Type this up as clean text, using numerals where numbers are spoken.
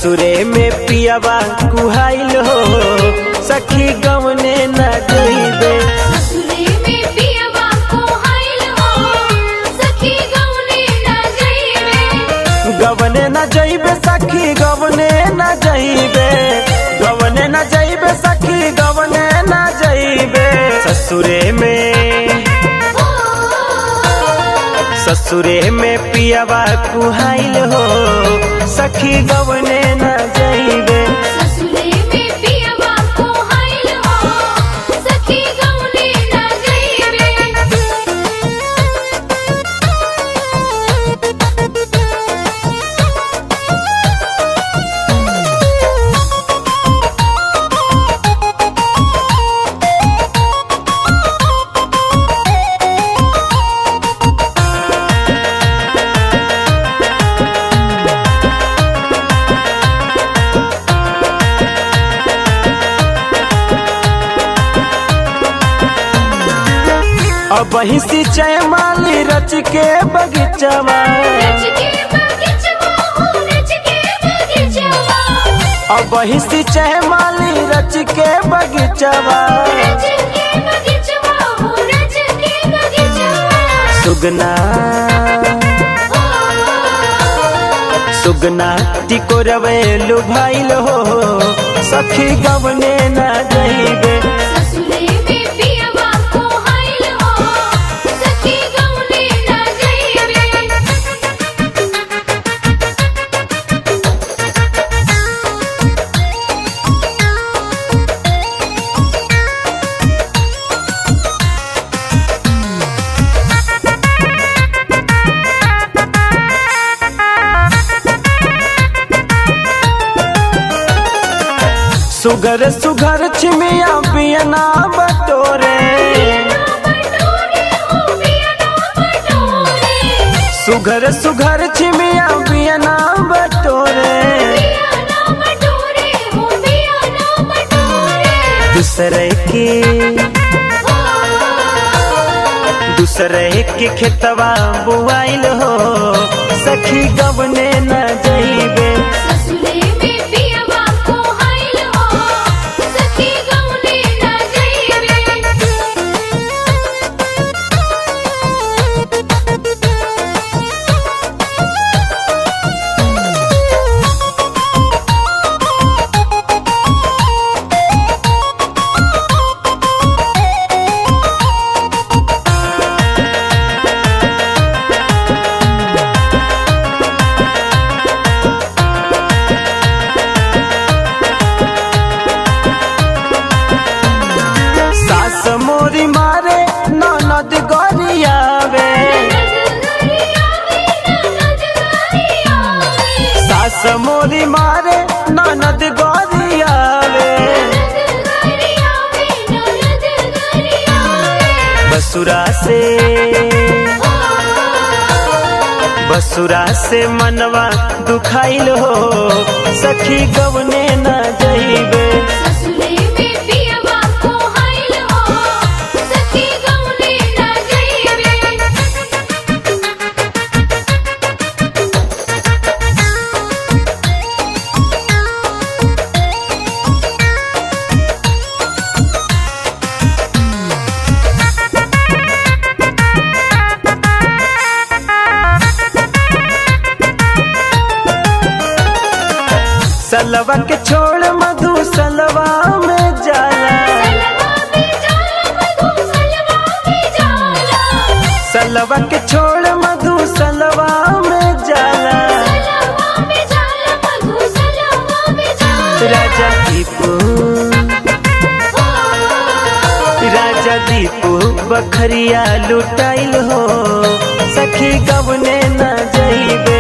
ससुरे में पियावा कुहाइल हो सखी गवने न जइबे। ससुरे में पियावा कुहाइल हो सखी गवने न जइबे। गवने न जइबे सखी गवने न जइबे। गवने न जइबे सखी गवने न जइबे। ससुरे में पियावा कुहाइल हो सखी गवने न जइबे। ससुरे में पियावा कुहाइल हो सखी गवने न जइबे। अब ही सिंचाई माली रच के बगीचवा। रच के बगीचवा हो रच के बगीचवा। अब ही सिंचाई माली रच के बगीचवा। रच के बगीचवा हो रच के बगीचवा। सुगना सुगना टिकोरवे लुभाइल हो सखी गवने न जइबे। ससुरे में पियावा कुहाइल हो सखी गवने न जइबे। सुगर सुगर छिमिया पियना बटोरे। सुगर सुगर छिमिया पियना बटोरे। दूसरे के खेतवा बुआइल हो सखी गवने न जइबे। ससुरे में पियावा कुहाइल हो सखी गवने न जइबे। सास मोरी मारे ननद गरियावे। सास मोरी मारे ननद गरियावे। बसुरा से मनवा दुखाइल हो सखी गवने न जइबे। ससुरे में पियावा कुहाइल हो सखी गवने न जइबे। सलवा के छोड़ मधु सलवा में जाला। सलवा के छोड़ मधु सलवा में जाला। राजा दीपू बखरिया लुटाइल हो सखी गवने न जइबे।